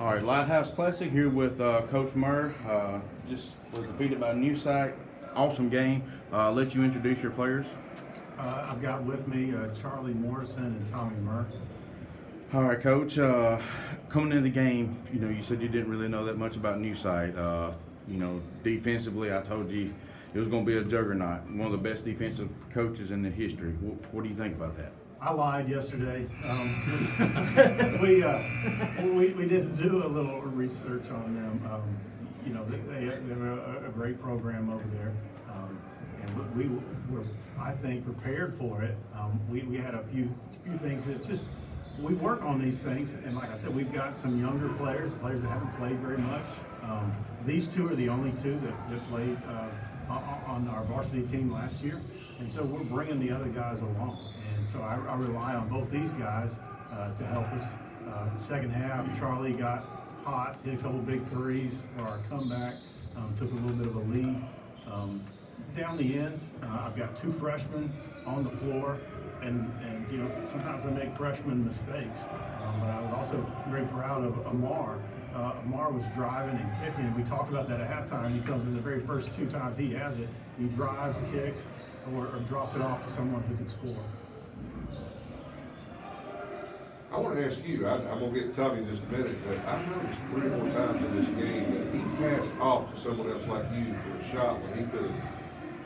All right, Lighthouse Classic here with Coach Murr. Just was defeated by New Site. Awesome game. Let you introduce your players. I've got with me Charlie Morrison and Tommy Murr. All right, Coach. Coming into the game, you said you didn't really know that much about New Site. Defensively, I told you it was going to be a juggernaut. One of the best defensive coaches in the history. What do you think about that? I lied yesterday. We did do a little research on them. They're a great program over there, and we were, I think, prepared for it. We had a few things that just we work on these things, and like I said, we've got some younger players that haven't played very much. These two are the only two that played on our varsity team last year, and so we're bringing the other guys along. And so I rely on both these guys to help us. Second half, Charlie got hot, hit a couple big threes for our comeback, took a little bit of a lead. Down the end, I've got two freshmen on the floor, and sometimes I make freshman mistakes, but I was also very proud of Amar. Amar was driving and kicking. We talked about that at halftime. He comes in the very first two times he has it. He drives, kicks, or drops it off to someone who can score. I want to ask you, I'm going to get to Tommy in just a minute, but I've noticed 3 or 4 times in this game that he passed off to someone else like you for a shot when he could have.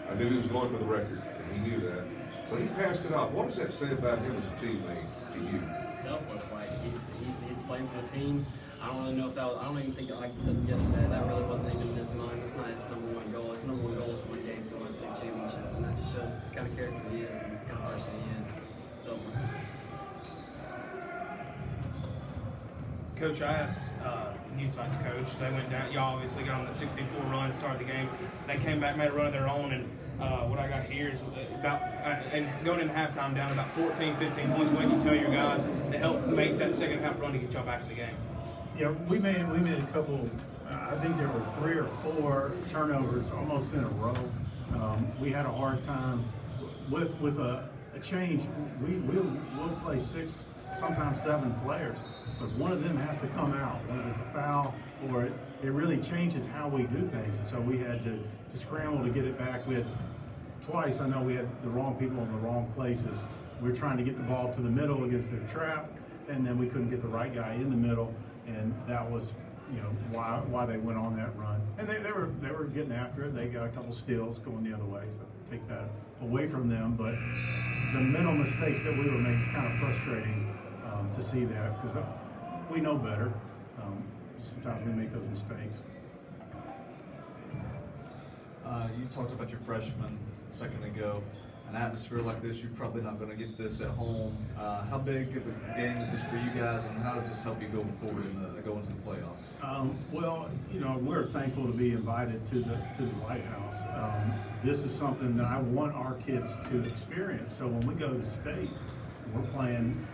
I knew he was going for the record, and he knew that. But he passed it off. What does that say about him as a teammate to you? He's selfless. Like he's playing for the team. I don't really know if that was, I don't even think, like you said yesterday, that really wasn't even in his mind. That's not his number one goal. His number one goal is to win games and win a state championship. And that just shows the kind of character he is and the kind of person he is. Selfless. Coach, I asked New Site's coach. They went down. Y'all obviously got on that 16-4 run to start the game. They came back, made a run of their own, and what I got here is about and going into halftime down about 14, 15 points. What did you tell your guys to help make that second half run to get y'all back in the game? Yeah, we made a couple. I think there were 3 or 4 turnovers almost in a row. We had a hard time with a change. We'll play 6, sometimes 7 players, but one of them has to come out, whether it's a foul or it really changes how we do things. And so we had to scramble to get it back. We had twice, I know we had the wrong people in the wrong places. We were trying to get the ball to the middle against their trap, and then we couldn't get the right guy in the middle, and that was why they went on that run. And they were getting after it. They got a couple steals going the other way, so take that away from them. But the mental mistakes that we were making is kind of frustrating to see that, because we know better. Sometimes we make those mistakes. You talked about your freshman a second ago. An atmosphere like this, you're probably not going to get this at home. How big of a game is this for you guys, and how does this help you going forward and go into the playoffs? We're thankful to be invited to the Lighthouse. This is something that I want our kids to experience. So when we go to state, we're playing,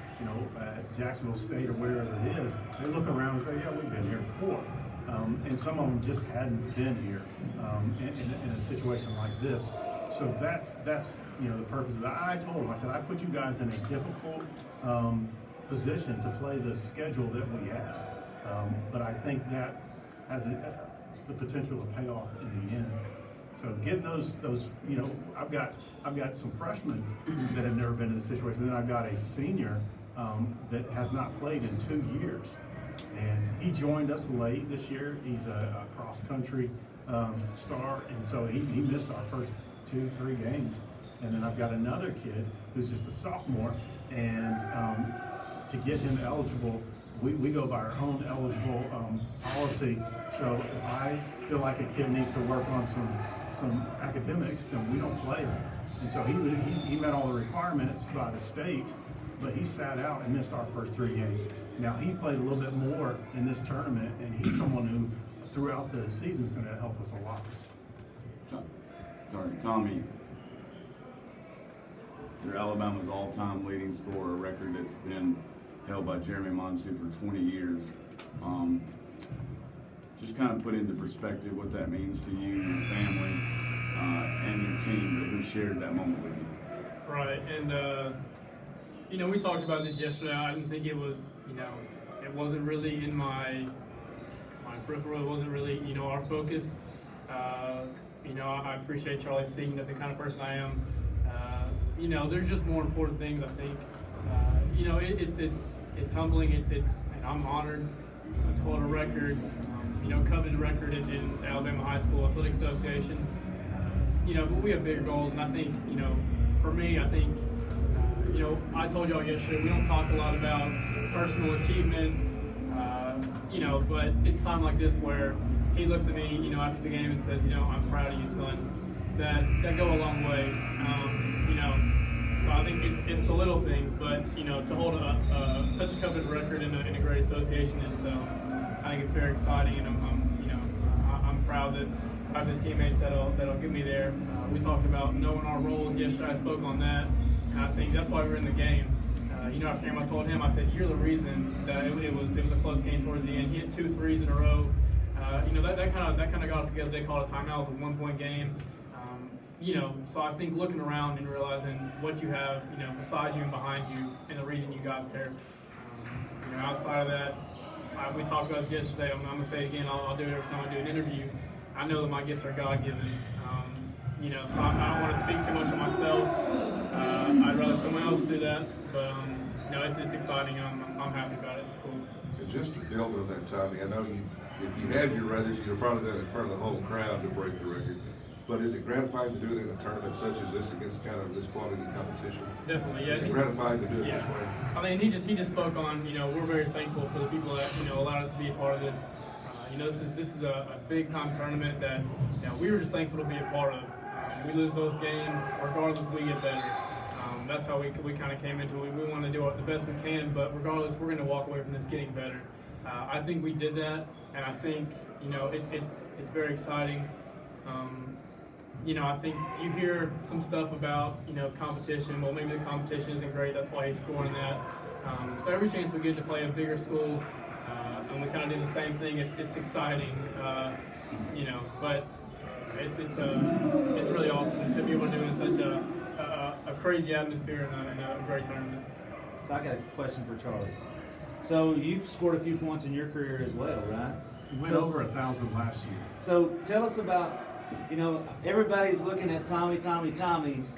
at Jacksonville State or wherever it is, they look around and say, yeah, we've been here before. And some of them just hadn't been here in a situation like this. So that's the purpose of that. I told them, I said, I put you guys in a difficult position to play the schedule that we have. But I think that has the potential to pay off in the end. So getting those I've got some freshmen that have never been in this situation. Then I've got a senior that has not played in 2 years. And he joined us late this year. He's a cross-country star, and so he missed our first 2-3 games. And then I've got another kid who's just a sophomore, and to get him eligible, we go by our own eligible policy. So if I feel like a kid needs to work on some academics, then we don't play him. And so he met all the requirements by the state, but he sat out and missed our first 3 games. Now he played a little bit more in this tournament, and he's someone who throughout the season is going to help us a lot. Sorry, Tommy, you're Alabama's all-time leading scorer, a record that's been held by Jeremy Monsu for 20 years. Just kind of put into perspective what that means to you, your family, and your team who shared that moment with you. Right, and we talked about this yesterday. I didn't think it was, it wasn't really in my my peripheral wasn't really, our focus. I appreciate Charlie speaking to the kind of person I am. There's just more important things, I think. It's humbling. And I'm honored to hold a record, coveted record in Alabama High School Athletic Association. But we have bigger goals, and I think, for me, I think, I told y'all yesterday, we don't talk a lot about personal achievements, but it's time like this where he looks at me, after the game and says, I'm proud of you, son. That go a long way, So I think it's the little things, but to hold such a coveted record in a great association is, I think it's very exciting, and I'm proud that I have the teammates that'll get me there. We talked about knowing our roles yesterday. I spoke on that, and I think that's why we're in the game. After game, I told him, I said, you're the reason that it was a close game towards the end. He hit 2 threes in a row. That kind of got us together. They called a timeout. It was a 1-point game. So I think looking around and realizing what you have, beside you and behind you, and the reason you got there. Outside of that, we talked about this yesterday. I'm going to say it again. I'll do it every time I do an interview. I know that my gifts are God-given. So I don't want to speak too much of myself. I'd rather someone else do that. But it's exciting. I'm happy about it. It's cool. And just to build on that, Tommy, I know if you had your ruthers, you'd have probably done it in front of the whole crowd to break the record. But is it gratifying to do it in a tournament such as this against kind of this quality competition? Definitely, yeah. Is it gratifying to do it this way? I mean, he just spoke on, we're very thankful for the people that, allowed us to be a part of this. This is a big time tournament that, we were just thankful to be a part of. We lose both games, regardless, we get better. That's how we kind of came into it. We want to do the best we can, but regardless, we're going to walk away from this getting better. I think we did that, and I think, it's very exciting. I think you hear some stuff about, competition. Well, maybe the competition isn't great. That's why he's scoring that. So every chance we get to play a bigger school, and we kind of do the same thing, it's exciting. But it's really awesome to be able to do it in such a crazy atmosphere and a great tournament. So I got a question for Charlie. So you've scored a few points in your career as well, right? We went over 1,000 last year. So tell us about, everybody's looking at Tommy,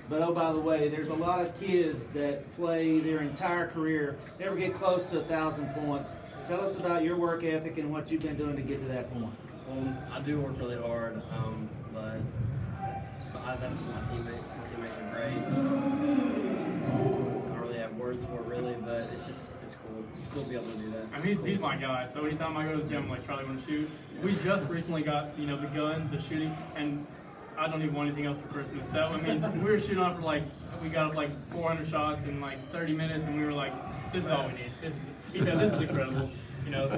but oh, by the way, there's a lot of kids that play their entire career, never get close to 1,000 points. Tell us about your work ethic and what you've been doing to get to that point. I do work really hard, but that's just my teammates. My teammates are great. I don't really have words for it, really, but it's cool. It's cool to be able to do that. I mean, he's my guy. So anytime I go to the gym, I'm like, Charlie, want to shoot? We just recently got, the gun, the shooting, and I don't even want anything else for Christmas. We were shooting on for we got up 400 shots in 30 minutes, and we were like, this is all we need. He said, this is incredible.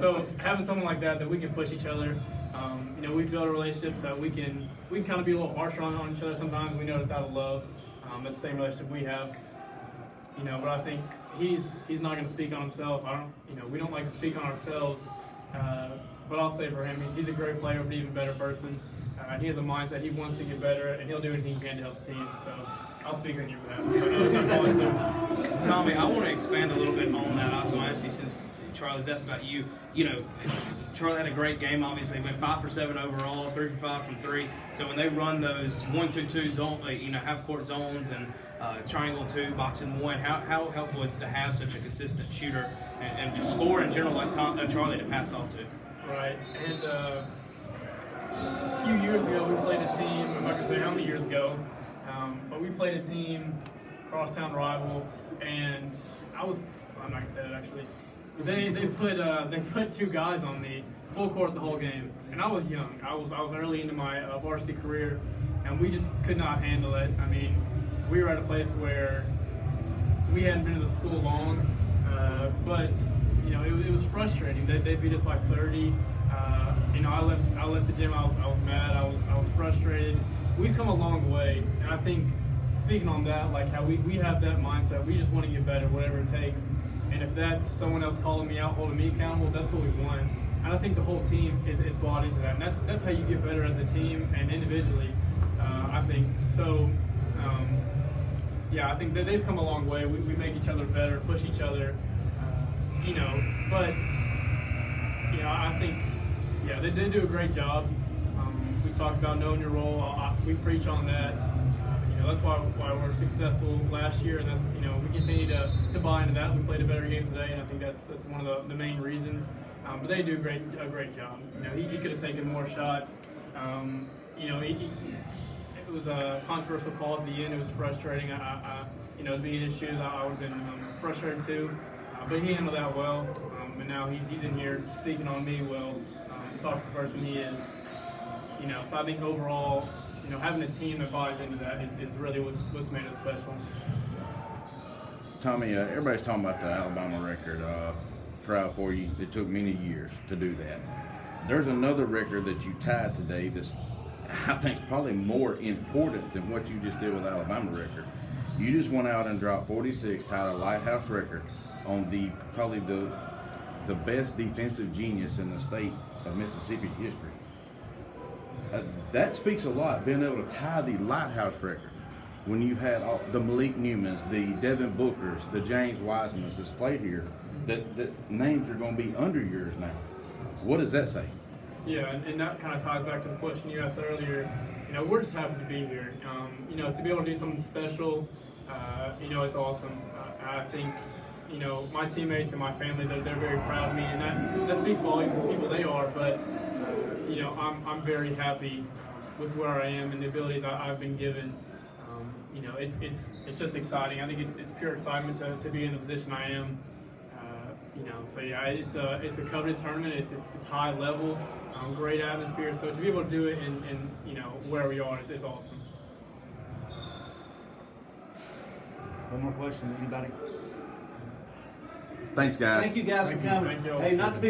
So having someone like that we can push each other. We've built a relationship that we can kind of be a little harsher on each other sometimes. We know it's out of love. That's the same relationship we have. But I think he's not going to speak on himself. We don't like to speak on ourselves. But I'll say for him, he's a great player, but an even better person. He has a mindset. He wants to get better, and he'll do anything he can to help the team. So I'll speak on your behalf. Tommy, I want to expand a little bit on that. I was going to ask you, since Charlie's asked about you. Charlie had a great game. Obviously, went 5 for 7 overall, 3 for 5 from 3. So when they run those 1-2-2 zone, half court zones and triangle 2, boxing 1, how helpful is it to have such a consistent shooter and just score in general like Charlie to pass off to? Right. And a few years ago, we played a team. I'm not gonna say how many years ago, but we played a team, crosstown rival, and I'm not gonna say that actually. They put 2 guys on me full court the whole game, and I was young. I was early into my varsity career, and we just could not handle it. I mean, we were at a place where we hadn't been to the school long, but it was frustrating. They beat us by 30. I left the gym. I was mad. I was frustrated. We've come a long way, and I think speaking on that, how we have that mindset. We just want to get better, whatever it takes. And if that's someone else calling me out, holding me accountable, that's what we want. And I think the whole team is bought into that. And that's how you get better as a team and individually, I think. So, I think that they've come a long way. We make each other better, push each other, but, I think, Yeah, they do a great job. We talked about knowing your role. We preach on that. That's why we're successful last year, and that's we continue to buy into that. We played a better game today, and I think that's one of the main reasons. But they do a great job. He could have taken more shots. It was a controversial call at the end. It was frustrating. Being in his shoes, I would have been frustrated too. But he handled that well, and now he's in here speaking on me well. He talks the person he is. So I think overall, having a team that buys into that is really what's made it special. Tommy, everybody's talking about the Alabama record. Proud for you. It took many years to do that. There's another record that you tied today that's, I think, is probably more important than what you just did with the Alabama record. You just went out and dropped 46, tied a Lighthouse record on probably the best defensive genius in the state of Mississippi history. That speaks a lot, being able to tie the Lighthouse record when you've had the Malik Newmans, the Devin Bookers, the James Wisemans that's played here, that names are going to be under yours now. What does that say? Yeah, and that kind of ties back to the question you asked earlier. We're just happy to be here. To be able to do something special, it's awesome. I think, my teammates and my family, they're very proud of me, and that speaks volumes of the people they are. But I'm very happy with where I am and the abilities I've been given. It's just exciting. I think it's pure excitement to be in the position I am. So yeah, it's a coveted tournament. It's high level, great atmosphere. So to be able to do it in where we are is awesome. One more question, anybody? Thanks, guys. Thank you guys for coming. Thank you all. Hey, not to be